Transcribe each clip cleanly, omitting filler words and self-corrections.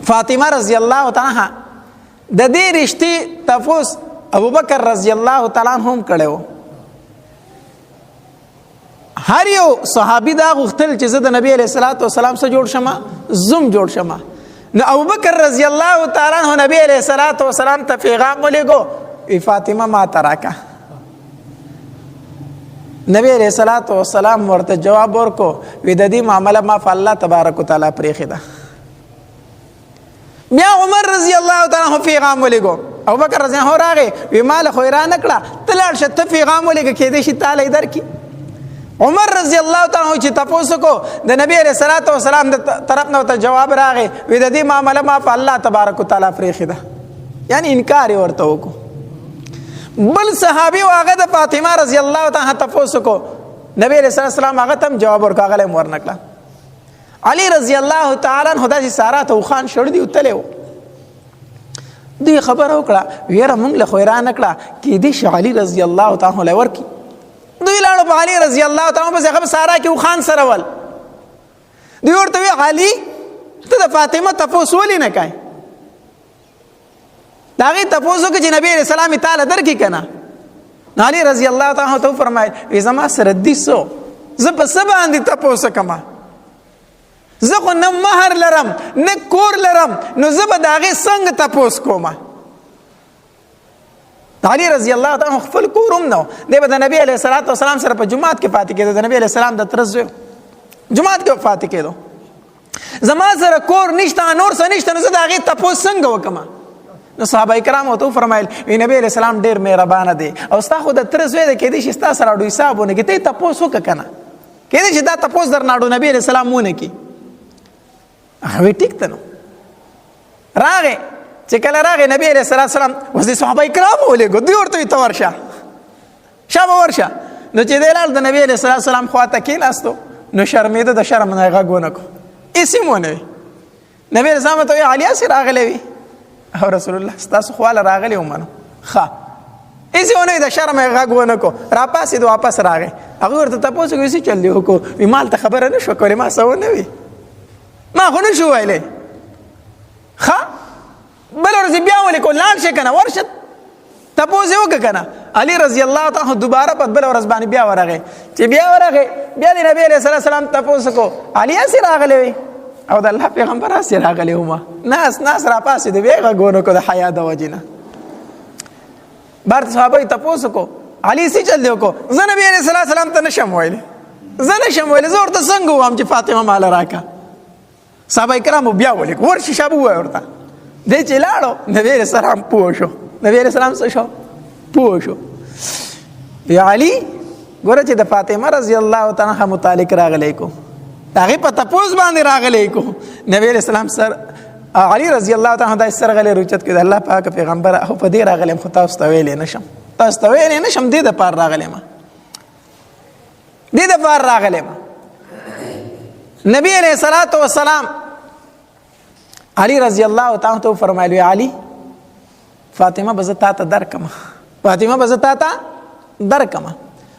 فاطمه رضی الله تعالی د دې رشتې تفوس ابوبکر رضی الله تعالی عنہ هم کړو. هر یو صحابي دا غوښتل چې زه د نبی علیہ الصلوۃ والسلام سره جوړ شمه، زم جوړ شمه. نو ابوبکر رضی الله تعالی عنہ نبی علیہ الصلوۃ والسلام ته پیغام ولېږو، ای فاطمه ما تراکا. نبی علیہ الصلوۃ والسلام ورته جواب ورکو، وی د دې معاملې ما په الله تبارک وتعالى پرېښې ده. بیا عمر رضی الله تعالی عنہ پیغام ولېږو، ابوبکر رضی الله عنه راغی، وی مال خو را نکړه، ته لاړ شه ته پیغام ولېږه کېدې شي تعالی درکې. عمر رضی الله تعالی عنہ چې تاسو کو د نبی علیہ الصلوۃ والسلام د طرف نه ته جواب راغی، وی د دې معاملې ما په الله تبارک وتعالى پرېښې ده، یعنی انکار ورته وکړو. بل صحابي واغه د فاطمه رضی الله تعالی تاسو کو نبی علیہ السلام هغه تم جواب ورکاغله مور نکړه. علی رضی الله تعالی عنہ داسې سارا ته خان شړ دی وتلو، دوی خبر وکړه ویره مونږ له خیره نکړه کې دې علی رضی الله تعالی عنہ ورکی. دوی لاړو په علی رضی الله تعالی عنہ په سارا کې خان سره ول. دوی ورته وی علی ته د فاطمه تاسو ولې نه کای؟ داغه تاسو کې چې نبی رسول الله تعالی درکې کنه. علی رضی الله تعالی عنہ ته فرمایي ای زما سره دې سو زه په سبا باندې تاسو کما، زه خو نه مہر لرم نه کور لرم، نو زه به داغه څنګه تاسو کوم. علی رضی الله تعالی عنہ خپل کورم نو دی به د نبی علیہ الصلوۃ والسلام سره په جمعات کې پاتې کېده، د نبی علیہ السلام د طرز جمعات کې پاتې کېدو. زما سره کور نشته نور څه نشته، نو زه داغه تاسو څنګه وکم؟ نو صحابه کرام ته فرمایل وی نبی علیہ السلام ډیر مهربان دی او ستا خو د طرز وې د کې دي چې ستا سره ډوي حسابونه کې ته تاسو وکنه کې دي چې دا تاسو درناړو نبی علیہ السلام مونږ کې هغه ټیک ته نو راغې چې کله راغې نبی علیہ السلام وځي صحابه کرام ولېګو دوی ورته ته ورشه شابه ورشه. نو چې دلال د نبی علیہ السلام خواته کې لاستو نو شرمېده، د شرم نه غږونه کو اسمونه. نبی علیہ السلام ته علی اسیر راغلی وی او رسول الله ستاسو خواله راغلی ومنو ښه ایسونه د شرم غږونه کو را پاسې دو واپس راغی. هغه ورته تاسو کوي چې چل دی وکړو، وی مال ته خبره نشو کولې، ما سو نه وی ما خو نه شو ویلې. ښه بل ورځ بیا ولې کو لاړ شي کنه ورشد تاسو وکړه کنه. علی رضی الله تعالی دوباره په بل ورځ باندې بیا ورغه، چې بیا ورغه بیا د نبی علیہ السلام تاسو کو علی اسی راغلی وی او د الله پیغمبر اسی راغلی ومه ناس را پاسې د بیغه غونو کو د حیا د وجنه. بار صحابه تاسو کو علی سی چل دیو کو زه نبی علیہ السلام ته نشم ویل، زه نشم ویل، زه ورته څنګه وام چې فاطمه مال راکا. صحابه کرام بیا ولې ورشي شابه وای ورته دې چې لاړو نبی علیہ السلام پوښو، نبی علیہ السلام څه شو پوښو. یا علی ګوره چې د فاطمه رضی الله تعالی عنها متعلق راغلی کو هغه په تاسو باندې راغلی کو نبی علیہ السلام سر علی رضی الله تعالی عنہ سره غلی رچت کې الله پاک پیغمبر او په دې راغلم خو تاسو ته ویلې نشم، تاسو ته ویلې نشم، دې د پار راغلم، دې د پار راغلم. نبی علیہ الصلوۃ والسلام علی رضی الله تعالی عنہ فرمایلی علی فاطمه بزتا ته درکما، فاطمه بزتا ته درکما،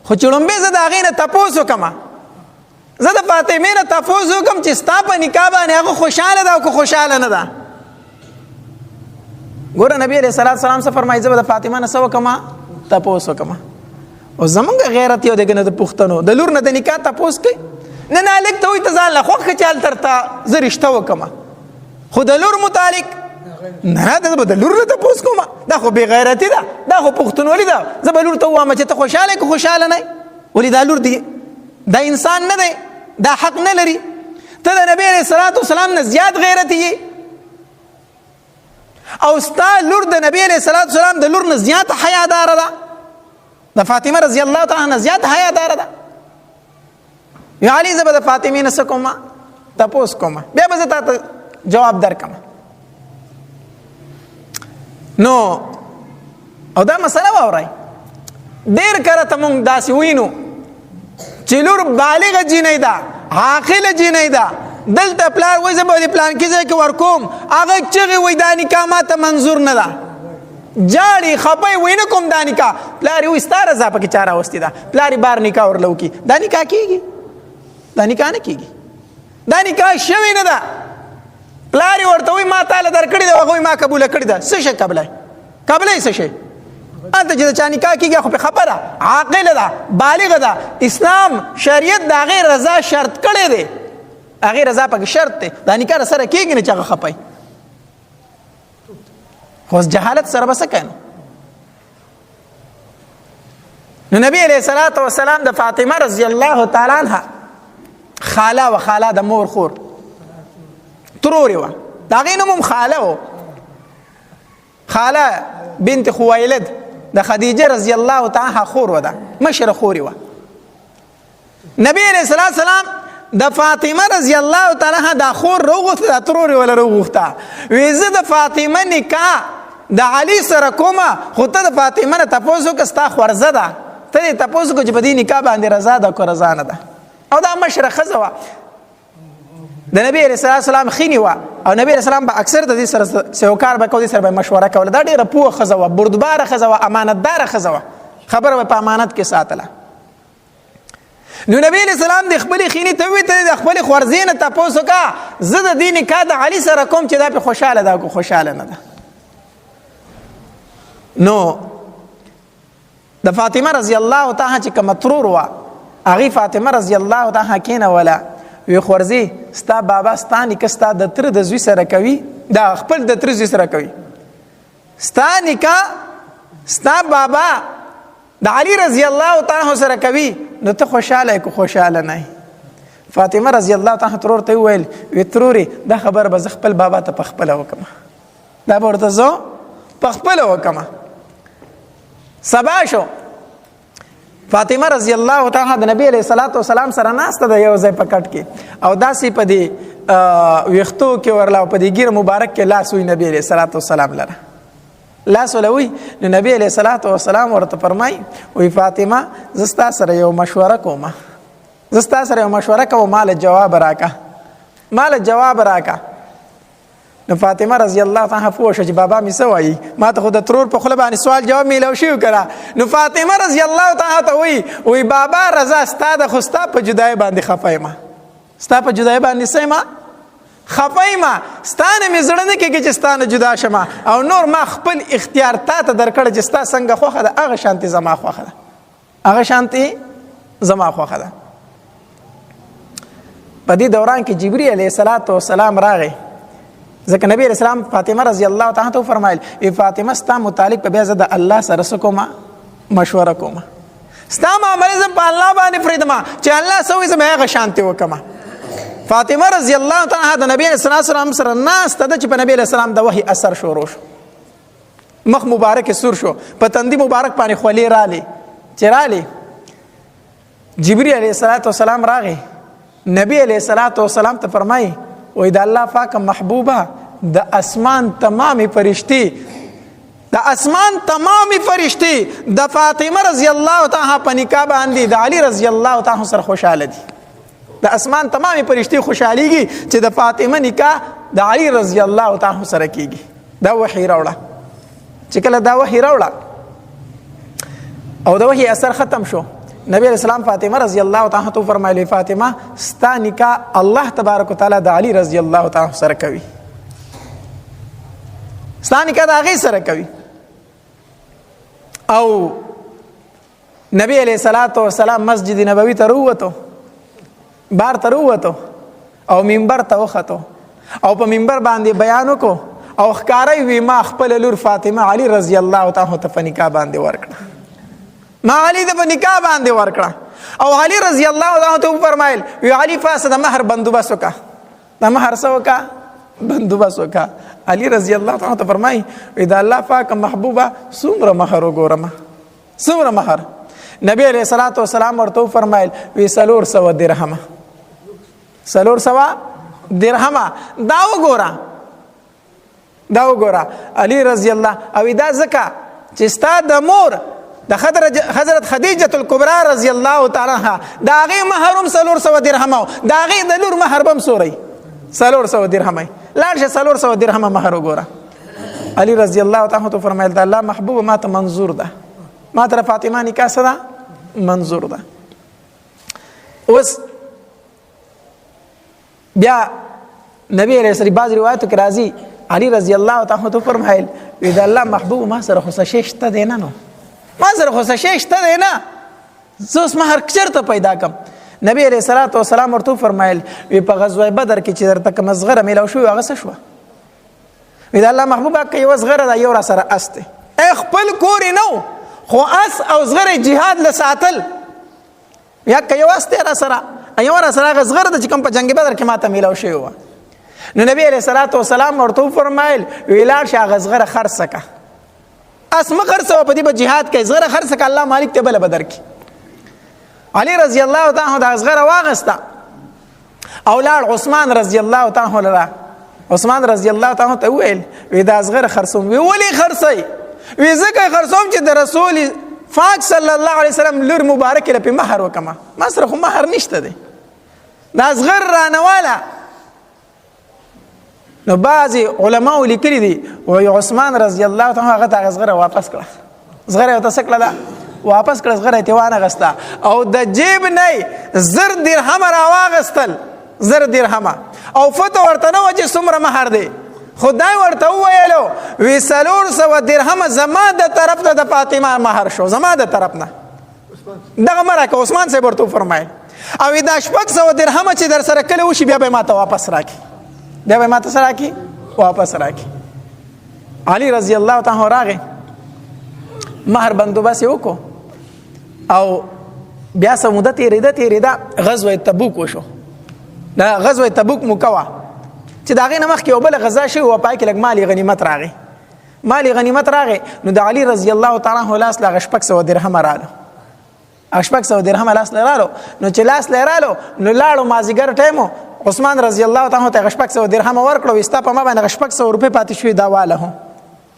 خو چړم به زدا غینه تاسو کما، زه د فاطمه نه تاسو کوم چې ستا په نکاح باندې هغه خوشاله ده او خوشاله نه ده. ګوره نبی علیہ السلام څه فرمایي، زه د فاطمه نه سو کما تاسو کما. او زمونږ غیرت یو دغه نه د پښتنو د لور نه د نکاح تاسو کوي نه نه لیک ته وي ته ځان له خوخه چال ترتا زه رشتہ وکما، خو د لور متعلق نه د لور نه تاسو کوم دا خو بی غیرتی ده، دا خو پښتونولي ده. زه به لور ته وایم چې ته خوشاله که خوشاله نه ولې دا لور دی دا انسان نه دی، دا حق نه لري. ته د نبی علیہ الصلوۃ والسلام نه زیات غیرتی یې او ستا لور د نبی علیہ الصلوۃ والسلام د لور نه زیات حیادار ده، د فاطمه رضی الله تعالی عنها زیات حیادار ده. یا علی زبر د فاطمه نه سکوما تاسو کوما بیا به ته جواب درکم. نو او دا مسله وورای ډیر کړه ته مونږ داسې وینو چې لور بالغه جنۍ ده، عاقله جنۍ ده، دلته پلار وایي زه به دې پلان کې ځای کې ورکوم، هغه چغې وایي دا نکاح ماته منظور نه ده، جاړي خپه وایي نه کوم دا نکاح. پلار یې وایي ستا رضا پکې چا راوستې ده، پلار یې بار نکاح ورله وکړي، دا نکاح کېږي؟ دا نکاح نه کېږي، دا نکاح شوې نه ده. پلار یې ورته وایي ما ما تعالی درکړی دی هغه ما قبول کړی ده څه شي قبله څه شي انت چې چا نکاح کیږي خو په خبره عاقله ده بالغه ده اسلام شریعت د هغه رضا شرط کړی دی هغه رضا پکې شرط دی دا نکاح سره کیږي نه چې هغه خپای خو جهالت سره بس کنه نو نبی علیہ الصلوۃ والسلام د فاطمه رضی الله تعالی عنها خاله د مور خور تروري و دا غي نوم خاله و خاله بنت خویلد د خدیجه رضی الله تعالی عنها خور و ده مشر خوري و نبی علیہ الصلوۃ والسلام د فاطمه رضی الله تعالی عنها د خور روغته د تروري ولا روغته ویزه د فاطمه نکاح د علی سره کومه خو ته د فاطمه نه تاسو که ستا خورزه ده ته تاسو کو چې په دې نکاح باندې رضا ده کو رضا نه ده او دا مشره خزوه د نبی علیہ السلام خینی و او نبی علیہ السلام به اکثر د دې سره سوکار به کو دې سره به مشوره کوله دا ډیره پوه خزوه بردبار خزوه امانتدار خزوه خبره په امانت کې ساتله نو نبی علیہ السلام د خپل خینی ته وی ته د خپل خورزین ته تاسو کا زه د دې نکاح د علی سره کوم چې دا په خوشاله ده کو خوشاله نه ده نو د فاطمه رضی الله تعالی چې کوم ترور و هغه فاطمه رضی الله تعالی کینه ولا وی خورزی ستا بابا ستا نکاح ستا د تر د زوی سره کوي دا خپل د تر زوی سره کوي ستا نکاح ستا بابا د علی رضی الله تعالی سره کوي نو ته خوشاله کو خوشاله نه فاطمه رضی الله تعالی ترور ته ویل وی تروري دا خبر به خپل بابا ته پخپل وکم دا ورته زو پخپل وکم سبا شو فاطمه رضی الله تعالی د نبی علیہ الصلوۃ والسلام سره ناسته د یو ځای پکټ کې او داسې په دې ویختو کې ورلا په دې ګیر مبارک کې لاس وی نبی علیہ الصلوۃ والسلام لره لاس ولوي نو نبی علیہ الصلوۃ والسلام ورته فرمای وی فاطمه زستا سره یو مشوره کوم مال جواب راکا نو فاطمه رضی الله تعالی عنها چې بابا می سوای ما ته خود ترور په خپل باندې سوال جواب میلو شو کړه نو فاطمه رضی الله تعالی ته وی بابا رضا ستاده خستا په جدای باندې خفایما ستا په جدای باندې سیما خفایما ستانه می زړه نه کېږي چې ستانه جدا شمه او نور ما خپل اختیار ته درکړ چې ستا څنګه خوخه ده هغه شانتي زما خوخه ده هغه شانتي زما خوخه ده په دې دوران کې جبرئیل علیه السلام راغی ځکه نبی علیہ السلام فاطمه رضی الله تعالی ته فرمایل ای فاطمه ستا متعلق په بیا زه د الله سره سکوما مشوره کوم ستا معاملې زه په الله باندې فریدما چې الله سوې زما هغه شانتي وکما فاطمه رضی الله تعالی د نبی علیہ السلام سره ناس ته چې په نبی علیہ السلام د وحی اثر شروع شو مخ مبارک سور شو په تندي مبارک باندې خولي رالی چرالی جبرئیل علیہ السلام راغی نبی علیہ السلام ته فرمایي وې د الله پاک محبوبه د اسمان تمامي فرشتي د فاطمه رضی الله تعالی په نکاح باندې د علی رضی الله تعالی سره خوشاله دي د اسمان تمامي فرشتي خوشاليږي چې د فاطمه نکاح د علی رضی الله تعالی سره کیږي دا وحی راوړه چې کله دا وحی راوړه او د وحی اثر ختم شو نبی علیہ السلام فاطمه رضی الله تعالی عنها فرمایلی فاطمه ستا نکاح الله تبارک وتعالى د علی رضی الله تعالی سره کوي ستا نکاح د هغه سره کوي او نبی علیہ الصلوۃ والسلام مسجد نبوی ته وروته بار ته وروته او منبر ته وخته او په منبر باندې بیان وکړو او ښکارای وی ما خپل لور فاطمه علی رضی الله تعالی عنها په نکاح باندې ورکړه ما علی د نکاح باندې ورکړه او علی رضی الله تعالی عنہ فرمایل وی علی فاسد مہر بندوبست وکا د مہر سوکا بندوبست وکا علی رضی الله تعالی عنہ فرمای وی د الله پاک محبوبه څومره مہر وګورم څومره مہر نبی علیہ الصلوۃ والسلام ورته فرمایل وی 300 درهم 300 درهم دا وګورا علی رضی الله او دا زکا چې ستا د مور د حضرت خدیجه الکبرى رضی الله تعالی عنها دا غي مہرم 300 درهم دا غي د لور مہر بم سوري 300 درهم لاړ 300 درهم مہر وګوره علی رضی الله تعالی عنہ فرمایل دا الله محبوب ما ته منظور ده ما ته فاطمه نکاح سره منظور ده اوس بیا نبی علیہ السلام بعض روایتو کې راځي علي رضی الله تعالی عنہ فرمایل وی دا الله محبوب ما سره خو څه شته دی نه، نو ما سره خو څه شته دی نه، زه اوس مهر چېرته پیدا کړم؟ نبی علیه الصلاة والسلام ورته فرمایل وی په غزوه بدر کې چې درته کومه زغره میلاو شوې هغه څه شوه؟ وی دا الله محبوبه که یوه زغره ده یو را سره اس دی، خپل کور یې نه خو اس او زغره جهاد له ساتل، یا که یو اس دی را سره یو را سره هغه زغره ده چې کوم په جنګ بدر کې ماته میلاو شوې وه. نو نبی علیه الصلاة والسلام ورته فرمایل وی لاړ شه هغه زغره خرڅه که، اس مه خرڅوه په دې به جهاد کوي، زغره خرڅه که الله مالک ته بله به درکړي. علی رضی الله تعالی عنہ دا زغره واغسته او لاړ عثمان رضی الله تعالی عنہ لره. عثمان رضی الله تعالی عنہ ته وویل وی دا زغره خرڅوم. وی ولې خرڅوي؟ وی ځکه خرڅوم چې د رسول پاک صلی الله علیه وسلم لور مبارک له په مہر وکما، ما سره خو مہر نشته دی، دا زغر رانواله. نو بعضی علماء لیکلي دي وی عثمان رضی الله تعالی عنہ هغه ته زغره واپس کړه، زغره ته څه کړه واپس کړه، زغره ته وانه غستا او د جیب نه زر درهم راواغستل، زر درهم او فتو ورته نو چې څومره مہر دی، خدای ورته وویلو وی 400 درهم زما د طرف ته د فاطمه مہر شو، زما د طرف نه دغه مرکه عثمان صاحب ورته فرمایل. او دا 600 درهم چې در سره کله وشي بیا به ماته واپس راکړي، بیا به ماته سره راکړي واپس راکړي. علي رضی الله تعالی راغی مہر بندوبست وکړو او بیا څه موده تېرېده غزوه تبوک وشو. دا غزوه تبوک مکوه چې د هغې نه مخکې یو بله غزا شوې وه، پای کې لږ مال غنیمت راغی، مال غنیمت راغی. نو د علي رضی الله تعالی عنه لاس له هغه 600 درهم راله، هغه 600 درهم لاس له رالو. نو چې لاس له رالو نو لاړو مازدیګر ټایم عثمان رضی الله تعالی عنه ته هغه 600 درهم ورکړو، وی ستا په ما باندې هغه 600 روپۍ پاتې شوې دا واله هو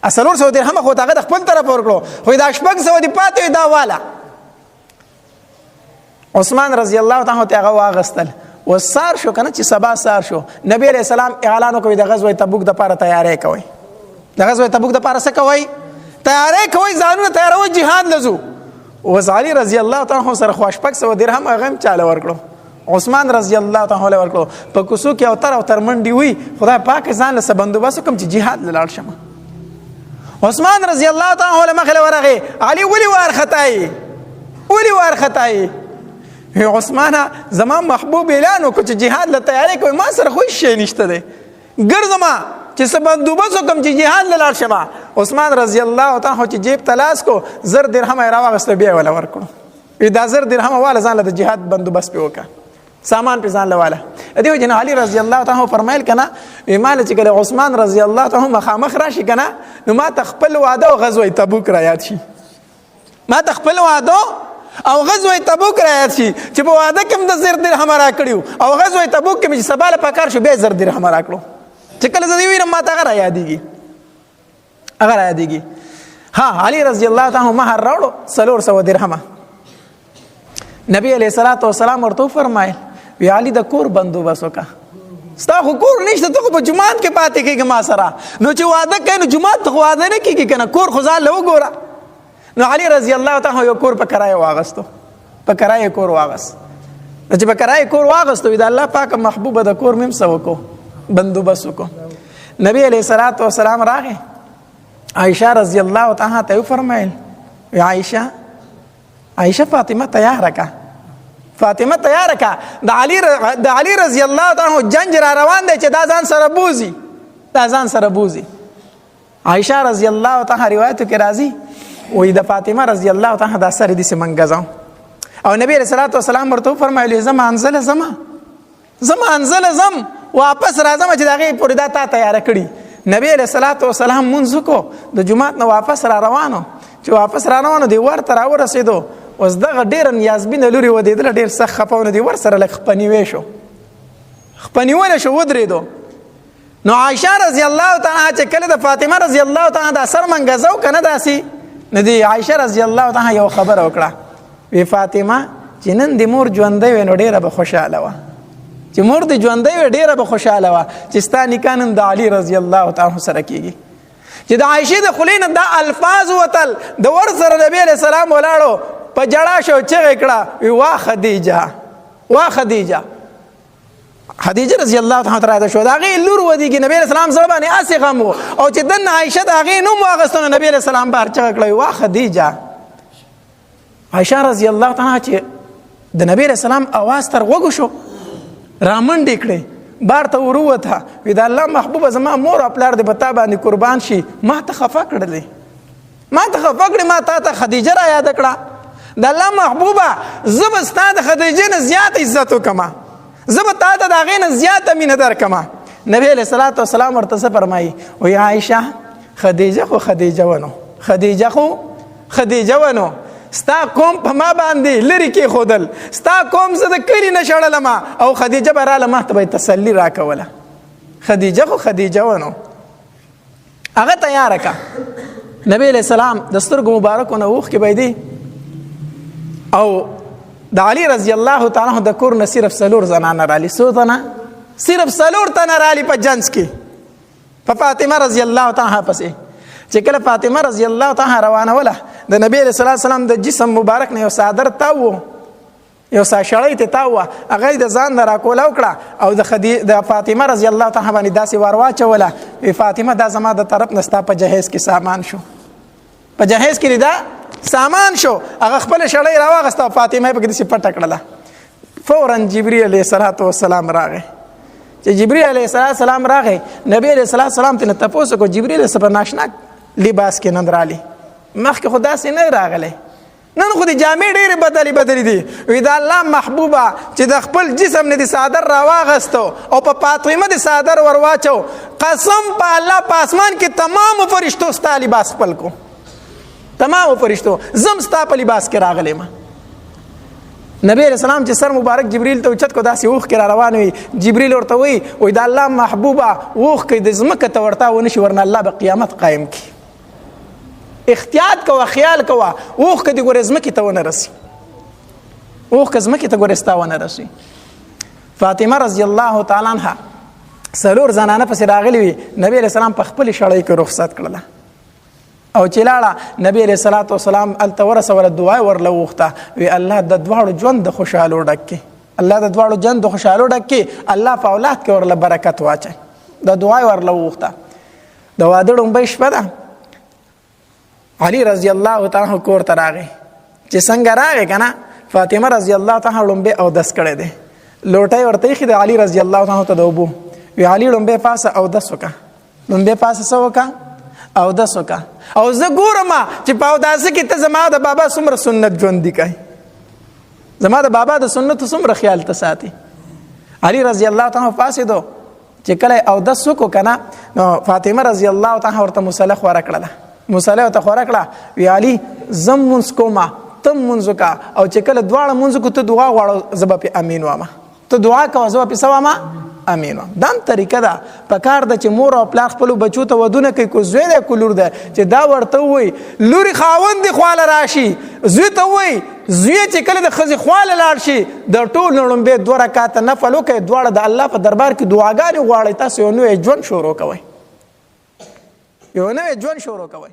400 درهم خو هغه د خپل طرف ورکړو، خو دا 600 دې پاتې دا واله. عثمان رضی الله تعالی عنه ته هغه واغستل. وسار شو کنه چې سبا سار شو، نبی علیہ السلام اعلان وکړ د غزوه تبوک د لپاره تیاری کوي، د غزوه تبوک د لپاره څه کوي؟ تیاری کوي، ځانونه تیاروي جهاد لزو. وز علی رضی الله تعالی عنہ سره خو 600 درهم هغه هم چاله ورکړو، عثمان رضی الله تعالی عنہ ورکړو. په کوسو کې او تر منډي وي خدای پاک ځان له بندوبست کوم چې جهاد لاړ شمه. عثمان رضی الله تعالی عنہ مخله ورغه علی ولی وار خطای عثمان زما محبوب اعلان وکړ چې جهاد له تیاری کوي، ما سره خو شي نشته دی، ګرځما چې څه بندوبست کوم چې جهاد لاړ شمه. عثمان رضی الله تعالی عنہ چې جیب تلاس کو زر درهم راوغست بیا ولا ورکړو، دا زر درهم والا ځان له جهاد بندوبست په وکړه، سامان په ځان له والا. دیو جن علي رضی الله تعالی عنہ فرمایل کنا ایمان چې کله عثمان رضی الله تعالی عنہ مخامخ راشي کنا نو ما تخپل وعده او غزوه تبوک را یاد شي، ما تخپل وعده او غزوه تبوک را یاد شي چې په وعده کې د زر درهم را کړیو او غزوه تبوک کې چې سباله پکار شو به زر درهم را کړو، چې کله زه وینم ما ته غره یادېږي، هغه را یادېږي. ها علي رضی الله تعالی عنہ مہر راوړو 400 درهم. نبی علیہ الصلوۃ والسلام ورته فرمایل وی علي د کور بندوبست وکړه، ستا خو کور نشته، ته خو په جومات کې پاتې کېږي ما سره، نو چې واده کوي نو جومات ته خو واده نه کېږي که نه، کور خو ځان له وګوره. نو علي رضی الله تعالی یو کور په کرایه واغستو، په کرایه کور واغست. نو چې په کرایه کور واغستو وی د الله پاک محبوبه د کور مم څه وکړو بندوبست وکړو. نبی علیہ الصلوۃ والسلام راغی عائشہ رضی الله تعالی ته فرمایل وی عائشہ فاطمه تیار کا، فاطمه تیار کا، د علی رضی الله تعالی عنہ جنگ را روان دی چې دا ځان سره بوزي، دا ځان سره بوزي. عائشہ رضی الله تعالی روایت کې راځي وې د فاطمه رضی الله تعالی د سره دي سمنګزاو او نبی رسول الله صلی ورته فرمایلی زما انزل زم واپس راځم چې دغه پوری دا تا تیار کړی. نبی علیہ الصلوۃ والسلام منځ کو د جمعات نه واپس را روانو، چې واپس را روانو دی ورته را ورسېدو، اوس دغه ډېر نیازبینه لوري ودېدله، ډېر سخت خفه دی، ور سره لږ خپنیوی شو، خپنیولی شو ودرېدو. نو عائشہ رضی الله تعالی چې کله د فاطمه رضی الله تعالی د سر منګزو کنه داسي نه دی، عائشہ رضی الله تعالی یو خبر وکړه وی فاطمه چې نن د مور ژوندۍ وي نو ډېره به خوشاله وه، چې مور د ژوندۍ وي ډېره به خوشاله وه چې ستا نکاح نن د علي رضی الله تعالی سره کېږي. چې د عائشې د خولې نه دا الفاظ وتل، د ور سره نبی علیہ السلام ولاړو په جړا شو، چغې کړه وی وا خدیجه، وا خدیجه. خدیجه رضی الله تعالی عنها شو دا غي لور ودیږي نبی رسول الله سره باندې اسې غم او چې دنه عائشه دا غي نوم واغستنه نبی رسول الله بار چا کړی وا خدیجه عائشه رضی الله تعالی چې د نبی رسول الله आवाज تر وګو شو رامنډ کړي بار ته وروته وی دا الله محبوب زما مور او پلار دې پتا باندې قربان شي ما ته خفه کړلې ما ته خدیجه را یاد کړه د الله محبوبه زب استاد خدیجه نه زیات عزت وکما زب تا ته دا غینه زیات مینه درکما نبی علیہ الصلوۃ والسلام ورته فرمایي او عائشه خدیجه ونو ستا قوم په ما باندې لری کې خودل ستا قوم زه د کلی نشړل ما او خدیجه براله ما ته تسلی راکوله خدیجه ونو هغه تیار کا نبی علیہ السلام د سترګو مبارکونه اوخ کې بيدي او د علی رضی الله تعالی عنہ د کور نه صرف سلور زنانه رالی سوتنه صرف سلور تنه رالی په جنس کې په فاطمه رضی الله تعالی پسې چې کله فاطمه رضی الله تعالی روانه وله د نبی علیہ السلام د جسم مبارک نه یو صادر تاو یو ساشړی ته تاو هغه د ځان را کولاو کړه او د فاطمه رضی الله تعالی باندې داسې ورواچوله فاطمه دا زما د طرف نستا په جهیز کې سامان شو په جهیز کې دا سامان شو هغه خپل شړی راوغسته فاطمه په کې پټ کړله فورا جبرئیل علیه السلام راغی چې جبرئیل علیه السلام راغی نبی علیه السلام ته تاسو کو جبرئیل سره ناشنا لباس کې نندرالي مخکې خدا سي نه راغله نن خو دې جامې ډېرې بدلې دي وی دا الله محبوبه چې د خپل جسم نه دي صادر راواغستو او په فاطمه دي صادر ورواچو قسم په الله په اسمان کې تمام فرشتو ستا لباس خپل کو تمام فرشتو زم ستا په لباس کې راغلی ما نبی علیہ السلام چې سر مبارک جبرئیل ته اوچت کو داسې اوخ کې را روان وي جبرئیل ورته وی دا الله محبوبه اوخ کې د ځمکه ته ورتا ونشي ورنه الله به قیامت قایم کی احتیاط کوه خیال کوه اوخ که دی ګورې ځمکې ته ونه رسي اوخ که ځمکې ته ګورې ستا ونه رسي فاطمه رضی الله تعالی عنها څلور زنانه پسې راغلي وي نبی علیہ السلام په خپلې شړۍ کې رخصت کړله او چې لاړه نبی علیہ الصلوۃ والسلام هلته ورسوله دعا یې ورله وغوښته وی الله د دواړو ژوند د خوشحالو ډک کړي الله د دواړو ژوند د خوشحالو ډک کړي الله په اولاد کې ورله برکت واچوي د دعا یې ورله وغوښته د واده ړومبۍ شپه ده علی رضی الله تعالی کور ته راغی چې څنګه راغی کنه فاطمه رضی الله تعالی لومبه او دس کړي دي لوټي ورته خې د علی رضی الله تعالی ته دوبو وی علی لومبه پاسه او دس وکا لومبه پاسه سو وکا او دس وکا او زه ګورم چې په داسه کې ته زما د بابا څومره سنت ژوند دي کوي زما د بابا د سنت څومره خیال ته ساتي علی رضی الله تعالی پاسه دو چې کله او دس وکو کنه نو فاطمه رضی الله تعالی ورته مصالح ورکړه مصالح ته خورا کړه وی علی زم منس کوما تم منځ کا او چې کله دواړه منځ کو ته دعا غواړو زب په امین وامه ته دعا کوه زب په سوامه امین وام دام طریقه ده پکار د چې مور او پلار خپل بچو ته ودونه کوي کو زوی ده کو لور ده چې دا ورته وای لوري خاوند خواله راشي زوی ته وای زوی چې کله د خزي خواله لاړ شي د ټول نړم به 2 رکعات نفل وکي دواړه د الله په دربار کې دعاګانې غواړي تاسو نو ژوند شروع کوئ یو نوې ژوند شروع کوئ